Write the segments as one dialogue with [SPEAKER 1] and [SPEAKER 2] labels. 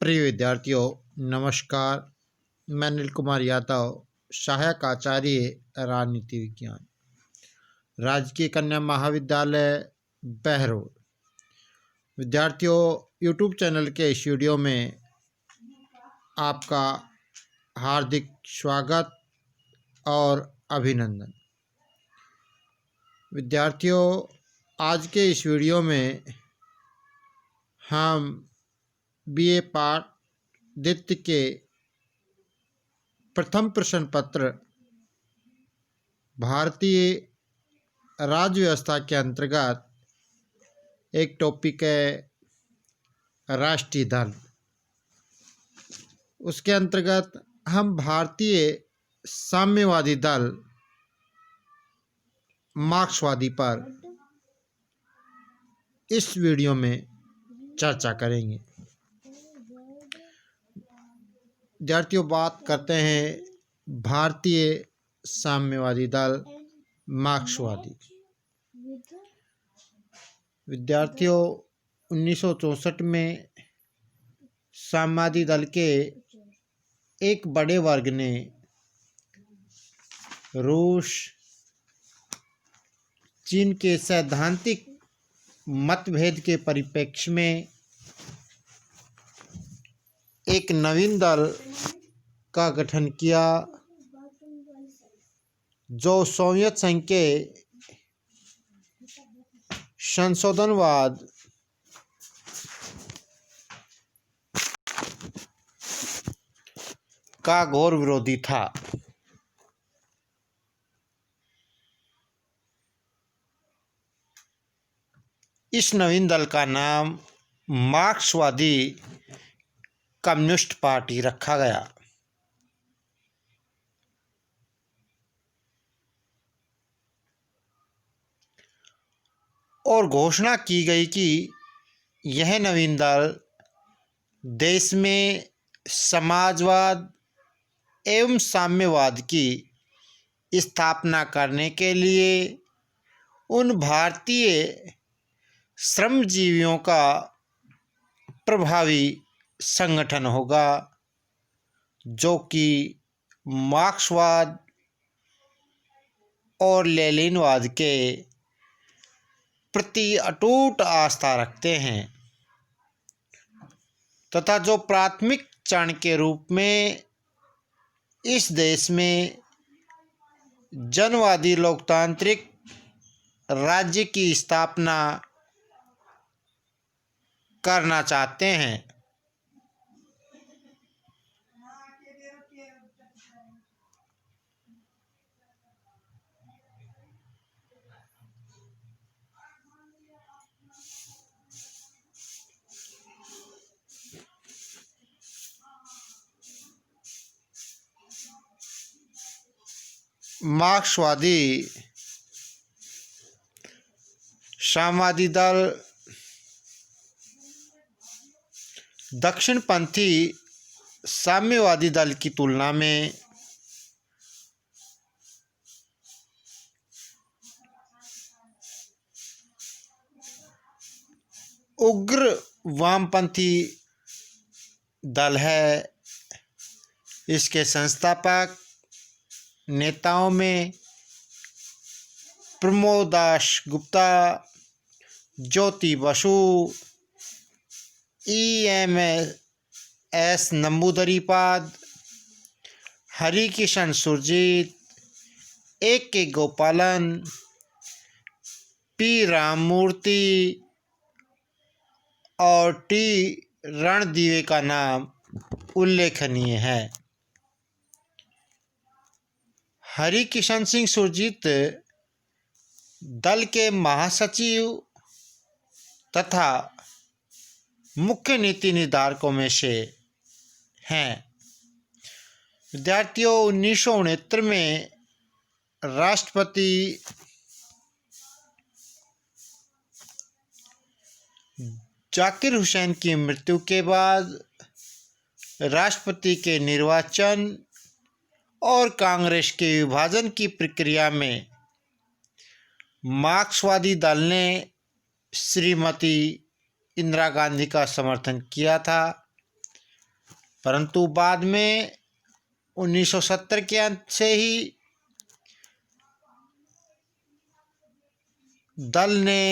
[SPEAKER 1] प्रिय विद्यार्थियों, नमस्कार। मैं अनिल कुमार यादव, सहायक आचार्य राजनीति विज्ञान, राजकीय कन्या महाविद्यालय बहरोड। विद्यार्थियों, यूट्यूब चैनल के इस वीडियो में आपका हार्दिक स्वागत और अभिनंदन। विद्यार्थियों, आज के इस वीडियो में हम बीए पार्ट द्वितीय के प्रथम प्रश्न पत्र भारतीय राज्य व्यवस्था के अंतर्गत एक टॉपिक है राष्ट्रीय दल। उसके अंतर्गत हम भारतीय साम्यवादी दल मार्क्सवादी पर इस वीडियो में चर्चा करेंगे। विद्यार्थियों, बात करते हैं भारतीय साम्यवादी दल मार्क्सवादी। विद्यार्थियों, 1964 में साम्यवादी दल के एक बड़े वर्ग ने रूस, चीन के सैद्धांतिक मतभेद के परिप्रेक्ष्य में एक नवीन दल का गठन किया जो सोवियत संघ के संशोधनवाद का घोर विरोधी था। इस नवीन दल का नाम मार्क्सवादी कम्युनिस्ट पार्टी रखा गया। और घोषणा की गई कि यह नवीन दल देश में समाजवाद एवं साम्यवाद की स्थापना करने के लिए उन भारतीय श्रमजीवियों का प्रभावी संगठन होगा जो कि मार्क्सवाद और लेनिनवाद के प्रति अटूट आस्था रखते हैं तथा जो प्राथमिक चरण के रूप में इस देश में जनवादी लोकतांत्रिक राज्य की स्थापना करना चाहते हैं। मार्क्सवादी साम्यवादी दल दक्षिणपंथी साम्यवादी दल की तुलना में उग्र वामपंथी दल है। इसके संस्थापक नेताओं में प्रमोद दास गुप्ता, ज्योति बसु, EMS नंबूदरीपाद, हरिकिशन सुरजीत, AK गोपालन, P राममूर्ति और T रणदीवे का नाम उल्लेखनीय है। हरिकिशन सिंह सुरजीत दल के महासचिव तथा मुख्य नीति निर्धारकों में से हैं। विद्यार्थियों, 1969 में राष्ट्रपति जाकिर हुसैन की मृत्यु के बाद राष्ट्रपति के निर्वाचन और कांग्रेस के विभाजन की प्रक्रिया में मार्क्सवादी दल ने श्रीमती इंदिरा गांधी का समर्थन किया था परंतु बाद में 1970 के अंत से ही दल ने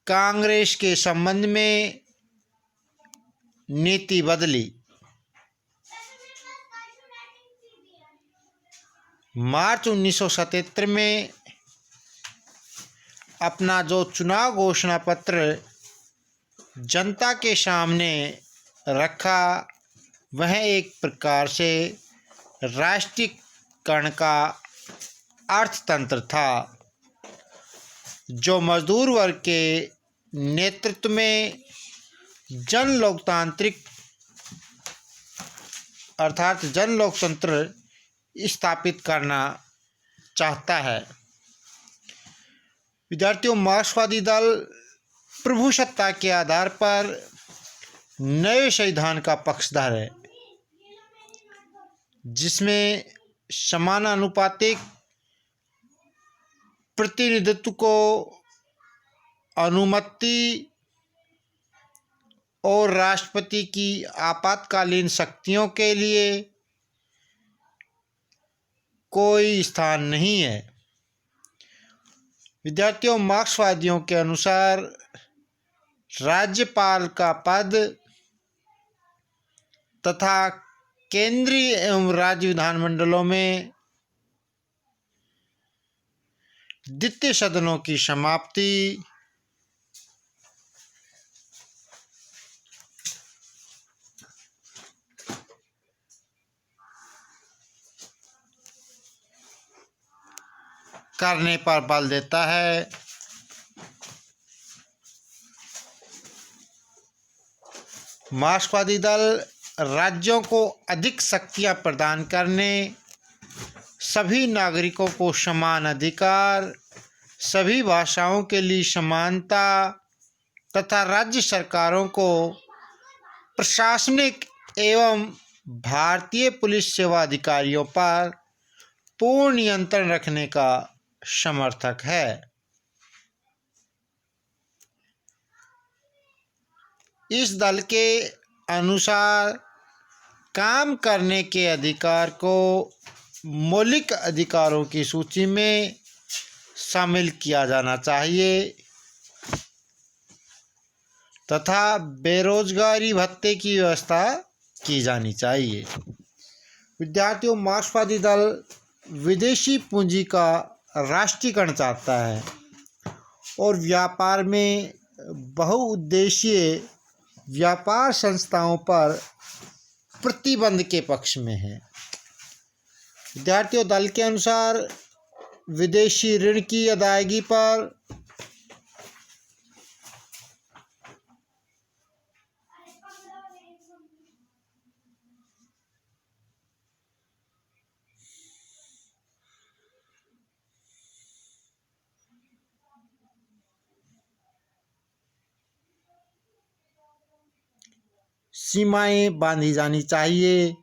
[SPEAKER 1] कांग्रेस के संबंध में नीति बदली। मार्च 1977 में अपना जो चुनाव घोषणा पत्र जनता के सामने रखा, वह एक प्रकार से राष्ट्रीयकरण का अर्थतंत्र था, जो मजदूर वर्ग के नेतृत्व में जन लोकतंत्र स्थापित करना चाहता है। विद्यार्थियों, मार्क्सवादी दल प्रभुसत्ता के आधार पर नए संविधान का पक्षधर है, जिसमें समानुपातिक प्रतिनिधित्व को अनुमति और राष्ट्रपति की आपातकालीन शक्तियों के लिए कोई स्थान नहीं है। विद्यार्थियों, मार्क्सवादियों के अनुसार राज्यपाल का पद तथा केंद्रीय एवं राज्य विधानमंडलों में द्वितीय सदनों की समाप्ति करने पर बल देता है। मार्क्सवादी दल राज्यों को अधिक शक्तियां प्रदान करने, सभी नागरिकों को समान अधिकार, सभी भाषाओं के लिए समानता तथा राज्य सरकारों को प्रशासनिक एवं भारतीय पुलिस सेवा अधिकारियों पर पूर्ण नियंत्रण रखने का समर्थक है। इस दल के अनुसार काम करने के अधिकार को मौलिक अधिकारों की सूची में शामिल किया जाना चाहिए तथा बेरोजगारी भत्ते की व्यवस्था की जानी चाहिए। विद्यार्थियों, मार्क्सवादी दल विदेशी पूंजी का राष्ट्रीयकरण चाहता है और व्यापार में बहुउद्देशीय व्यापार संस्थाओं पर प्रतिबंध के पक्ष में है। विद्यार्थियों, दल के अनुसार विदेशी ऋण की अदायगी पर सीमाएं बांधी जानी चाहिए।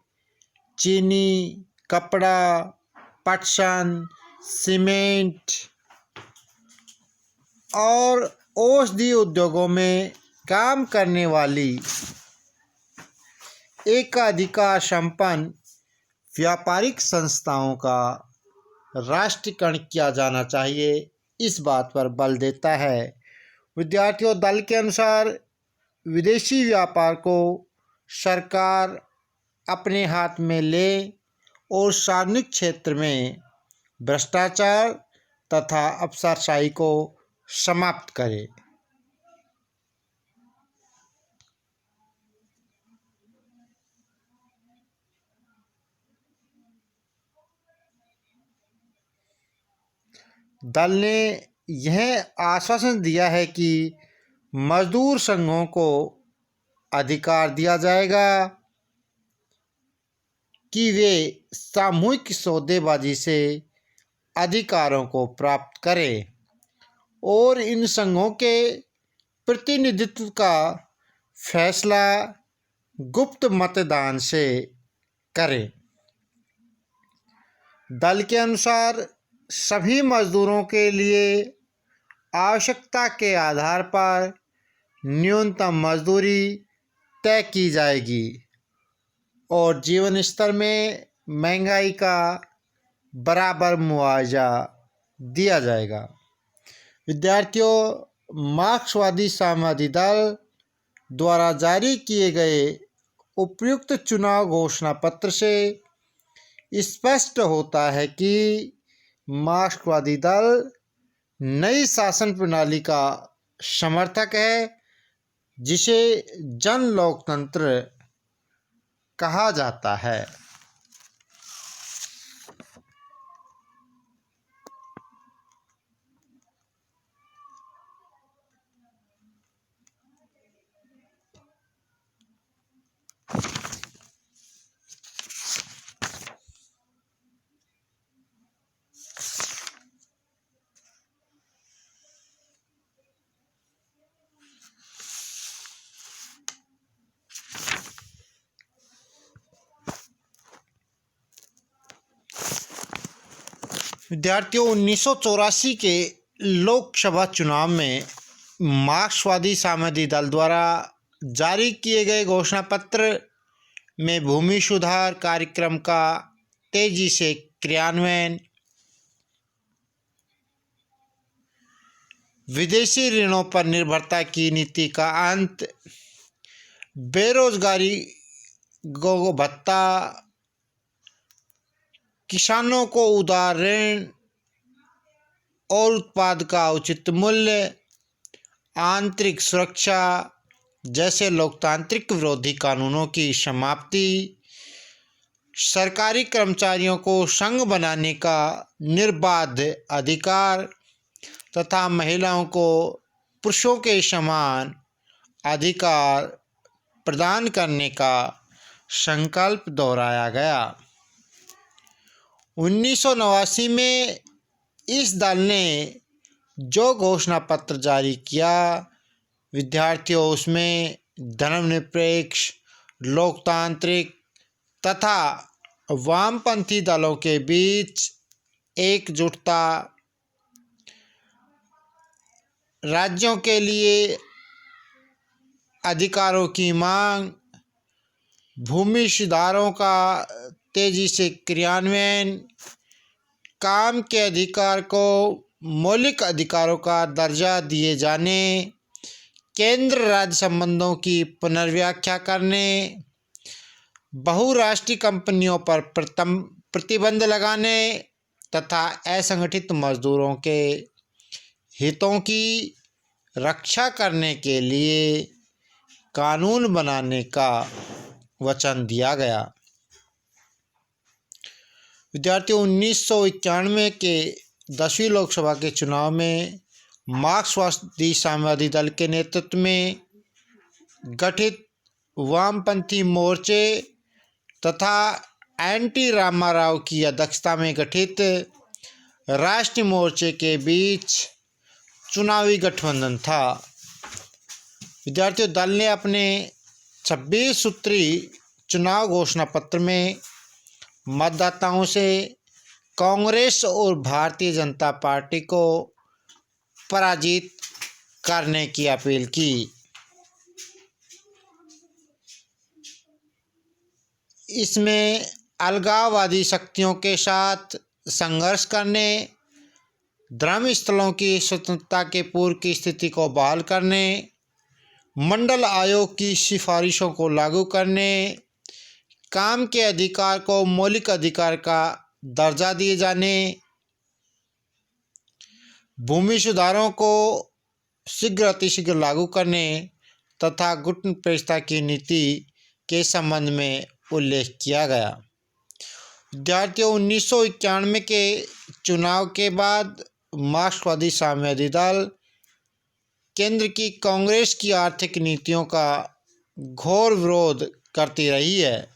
[SPEAKER 1] चीनी, कपड़ा, पटसन, सीमेंट और औषधि उद्योगों में काम करने वाली एकाधिकार संपन्न व्यापारिक संस्थाओं का राष्ट्रीयकरण किया जाना चाहिए, इस बात पर बल देता है। विद्यार्थियों, दल के अनुसार विदेशी व्यापार को सरकार अपने हाथ में ले और सार्वजनिक क्षेत्र में भ्रष्टाचार तथा अफसरशाही को समाप्त करे। दल ने यह आश्वासन दिया है कि मजदूर संघों को अधिकार दिया जाएगा कि वे सामूहिक सौदेबाजी से अधिकारों को प्राप्त करें और इन संघों के प्रतिनिधित्व का फैसला गुप्त मतदान से करें। दल के अनुसार सभी मजदूरों के लिए आवश्यकता के आधार पर न्यूनतम मजदूरी तय की जाएगी और जीवन स्तर में महंगाई का बराबर मुआवजा दिया जाएगा। विद्यार्थियों, मार्क्सवादी साम्यवादी दल द्वारा जारी किए गए उपयुक्त चुनाव घोषणा पत्र से स्पष्ट होता है कि मार्क्सवादी दल नई शासन प्रणाली का समर्थक है, जिसे जन लोकतंत्र कहा जाता है। विद्यार्थियों, 1984 के लोकसभा चुनाव में मार्क्सवादी साम्यवादी दल द्वारा जारी किए गए घोषणा पत्र में भूमि सुधार कार्यक्रम का तेजी से क्रियान्वयन, विदेशी ऋणों पर निर्भरता की नीति का अंत, बेरोजगारी को भत्ता, किसानों को उदार ऋण और उत्पाद का उचित मूल्य, आंतरिक सुरक्षा जैसे लोकतांत्रिक विरोधी कानूनों की समाप्ति, सरकारी कर्मचारियों को संघ बनाने का निर्बाध अधिकार तथा महिलाओं को पुरुषों के समान अधिकार प्रदान करने का संकल्प दोहराया गया। 1989 में इस दल ने जो घोषणा पत्र जारी किया, विद्यार्थियों, उसमें धर्मनिरपेक्ष, लोकतांत्रिक तथा वामपंथी दलों के बीच एकजुटता, राज्यों के लिए अधिकारों की मांग, भूमि सुधारों का तेजी से क्रियान्वयन, काम के अधिकार को मौलिक अधिकारों का दर्जा दिए जाने, केंद्र राज्य संबंधों की पुनर्व्याख्या करने, बहुराष्ट्रीय कंपनियों पर प्रतिबंध लगाने तथा असंगठित मजदूरों के हितों की रक्षा करने के लिए कानून बनाने का वचन दिया गया। विद्यार्थियों, 1991 के 10वीं लोकसभा के चुनाव में मार्क्सवादी साम्यवादी दल के नेतृत्व में गठित वामपंथी मोर्चे तथा एनटी रामाराव की अध्यक्षता में गठित राष्ट्रीय मोर्चे के बीच चुनावी गठबंधन था। विद्यार्थियों, दल ने अपने 26 सूत्री चुनाव घोषणा पत्र में मतदाताओं से कांग्रेस और भारतीय जनता पार्टी को पराजित करने की अपील की। इसमें अलगाववादी शक्तियों के साथ संघर्ष करने, धर्मस्थलों की स्वतंत्रता के पूर्व की स्थिति को बहाल करने, मंडल आयोग की सिफारिशों को लागू करने, काम के अधिकार को मौलिक अधिकार का दर्जा दिए जाने, भूमि सुधारों को शीघ्र अतिशीघ्र लागू करने तथा गुट निरपेक्षता की नीति के संबंध में उल्लेख किया गया। विद्यार्थियों, 1991 के चुनाव के बाद मार्क्सवादी साम्यवादी दल केंद्र की कांग्रेस की आर्थिक नीतियों का घोर विरोध करती रही है।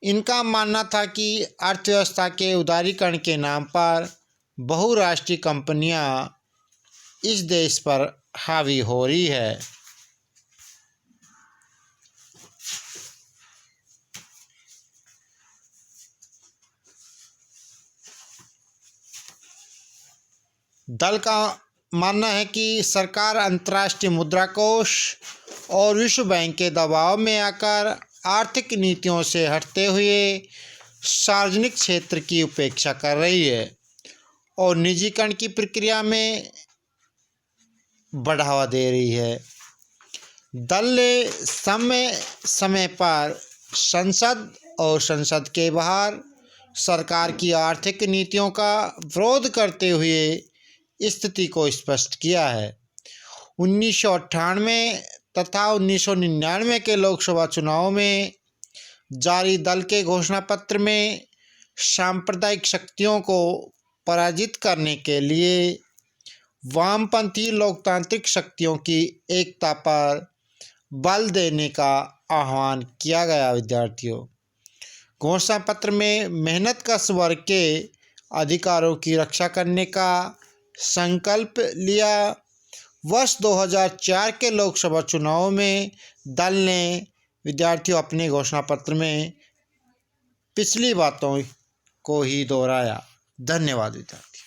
[SPEAKER 1] इनका मानना था कि अर्थव्यवस्था के उदारीकरण के नाम पर बहुराष्ट्रीय कंपनियां इस देश पर हावी हो रही है। दल का मानना है कि सरकार अंतर्राष्ट्रीय मुद्रा कोष और विश्व बैंक के दबाव में आकर आर्थिक नीतियों से हटते हुए सार्वजनिक क्षेत्र की उपेक्षा कर रही है और निजीकरण की प्रक्रिया में बढ़ावा दे रही है। दल ने समय समय पर संसद और संसद के बाहर सरकार की आर्थिक नीतियों का विरोध करते हुए स्थिति को स्पष्ट किया है। 1998 तथा 1999 के लोकसभा चुनाव में जारी दल के घोषणा पत्र में सांप्रदायिक शक्तियों को पराजित करने के लिए वामपंथी लोकतांत्रिक शक्तियों की एकता पर बल देने का आह्वान किया गया। विद्यार्थियों, घोषणा पत्र में मेहनतकश वर्ग के अधिकारों की रक्षा करने का संकल्प लिया। वर्ष 2004 के लोकसभा चुनाव में दल ने विद्यार्थियों अपने घोषणा पत्र में पिछली बातों को ही दोहराया। धन्यवाद विद्यार्थी।